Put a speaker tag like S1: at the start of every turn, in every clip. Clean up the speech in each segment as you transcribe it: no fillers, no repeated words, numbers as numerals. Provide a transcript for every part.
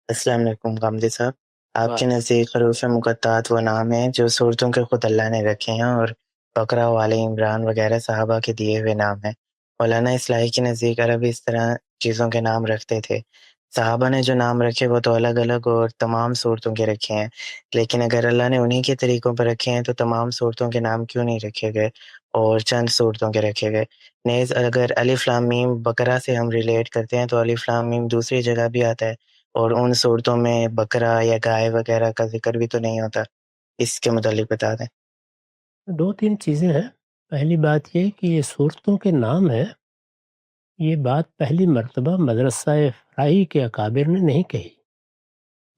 S1: السلام علیکم غامدی صاحب، آپ کے
S2: بات
S1: نزدیک حروف مقطعات وہ نام ہیں جو صورتوں کے خود اللہ نے رکھے ہیں اور بقرہ و آل عمران وغیرہ صحابہ کے دیے ہوئے نام ہیں۔ مولانا اصلاحی کے نزدیک عرب اس طرح چیزوں کے نام رکھتے تھے۔ صحابہ نے جو نام رکھے وہ تو الگ الگ اور تمام صورتوں کے رکھے ہیں، لیکن اگر اللہ نے انہی کے طریقوں پر رکھے ہیں تو تمام صورتوں کے نام کیوں نہیں رکھے گئے اور چند صورتوں کے رکھے گئے؟ نیز اگر الف لام میم بقرہ سے ہم ریلیٹ کرتے ہیں تو الف لام میم دوسری جگہ بھی آتا ہے اور ان صورتوں میں بکرا یا گائے وغیرہ کا ذکر بھی تو نہیں ہوتا۔ اس کے متعلق بتا دیں۔
S2: دو تین چیزیں ہیں۔ پہلی بات یہ کہ یہ صورتوں کے نام ہیں، یہ بات پہلی مرتبہ مدرسہ فرائی کے اکابر نے نہیں کہی۔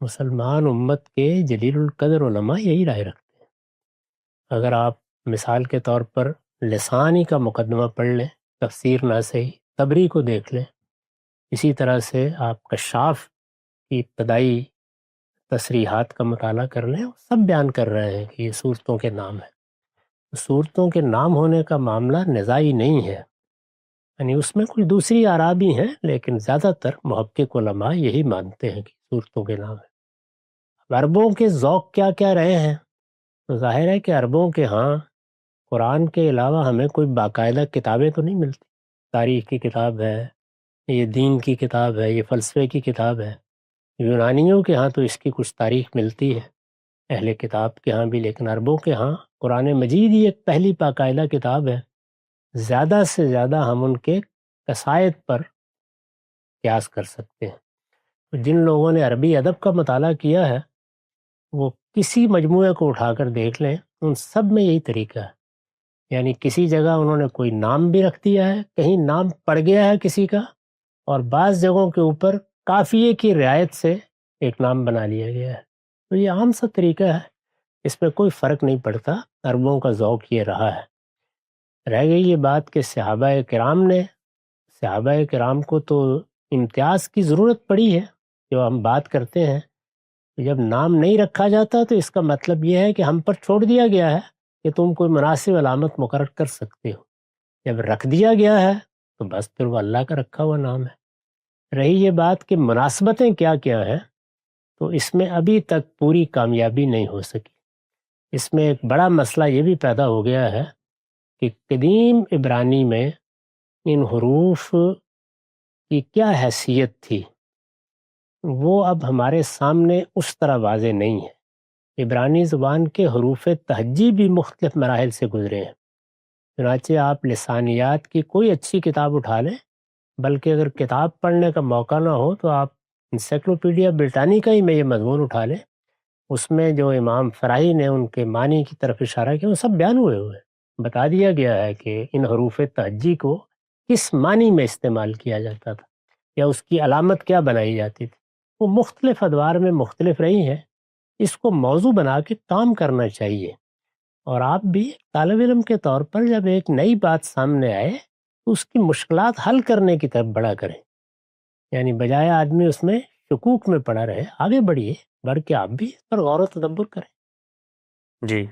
S2: مسلمان امت کے جلیل القدر علماء یہی رائے رکھتے ہیں۔ اگر آپ مثال کے طور پر لسانی کا مقدمہ پڑھ لیں، تفسیر نہ صحیح تبری کو دیکھ لیں، اسی طرح سے آپ کشاف کی ابتدائی تصریحات کا مطالعہ کر لیں، سب بیان کر رہے ہیں کہ یہ صورتوں کے نام ہیں۔ صورتوں کے نام ہونے کا معاملہ نزاعی نہیں ہے، یعنی اس میں کوئی دوسری آراء بھی ہیں، لیکن زیادہ تر محقق علماء یہی مانتے ہیں کہ صورتوں کے نام ہیں۔ اب عربوں کے ذوق کیا کیا رہے ہیں؟ تو ظاہر ہے کہ عربوں کے ہاں قرآن کے علاوہ ہمیں کوئی باقاعدہ کتابیں تو نہیں ملتی۔ تاریخ کی کتاب ہے، یہ دین کی کتاب ہے، یہ فلسفے کی کتاب ہے۔ یونانیوں کے ہاں تو اس کی کچھ تاریخ ملتی ہے، اہل کتاب کے ہاں بھی، لیکن عربوں کے ہاں قرآن مجید ہی ایک پہلی باقاعدہ کتاب ہے۔ زیادہ سے زیادہ ہم ان کے قصائد پر قیاس کر سکتے ہیں۔ جن لوگوں نے عربی ادب کا مطالعہ کیا ہے وہ کسی مجموعے کو اٹھا کر دیکھ لیں، ان سب میں یہی طریقہ ہے۔ یعنی کسی جگہ انہوں نے کوئی نام بھی رکھ دیا ہے، کہیں نام پڑ گیا ہے کسی کا، اور بعض جگہوں کے اوپر قافیے کی رعایت سے ایک نام بنا لیا گیا ہے۔ تو یہ عام سا طریقہ ہے، اس میں کوئی فرق نہیں پڑتا۔ عربوں کا ذوق یہ رہا ہے۔ رہ گئی یہ بات کہ صحابہ کرام کو تو امتیاز کی ضرورت پڑی ہے۔ جو ہم بات کرتے ہیں جب نام نہیں رکھا جاتا تو اس کا مطلب یہ ہے کہ ہم پر چھوڑ دیا گیا ہے کہ تم کوئی مناسب علامت مقرر کر سکتے ہو۔ جب رکھ دیا گیا ہے تو بس پھر وہ اللہ کا رکھا ہوا نام ہے۔ رہی یہ بات کہ مناسبتیں کیا کیا ہیں، تو اس میں ابھی تک پوری کامیابی نہیں ہو سکی۔ اس میں ایک بڑا مسئلہ یہ بھی پیدا ہو گیا ہے کہ قدیم عبرانی میں ان حروف کی کیا حیثیت تھی، وہ اب ہمارے سامنے اس طرح واضح نہیں ہے۔ عبرانی زبان کے حروف تہجی بھی مختلف مراحل سے گزرے ہیں۔ چنانچہ آپ لسانیات کی کوئی اچھی کتاب اٹھا لیں، بلکہ اگر کتاب پڑھنے کا موقع نہ ہو تو آپ انسائکلوپیڈیا برٹانیکا ہی میں یہ مضمون اٹھا لیں، اس میں جو امام فراہی نے ان کے معنی کی طرف اشارہ کیا وہ سب بیان ہوئے ہوئے ہیں۔ بتا دیا گیا ہے کہ ان حروف تہجی کو کس معنی میں استعمال کیا جاتا تھا یا اس کی علامت کیا بنائی جاتی تھی۔ وہ مختلف ادوار میں مختلف رہی ہیں۔ اس کو موضوع بنا کے کام کرنا چاہیے، اور آپ بھی طالب علم کے طور پر جب ایک نئی بات سامنے آئے تو اس کی مشکلات حل کرنے کی طرف بڑھا کریں، یعنی بجائے آدمی اس میں شکوک میں پڑا رہے، آگے بڑھیے، بڑھ کے آپ بھی اس پر غور و تدبر کریں۔
S1: جی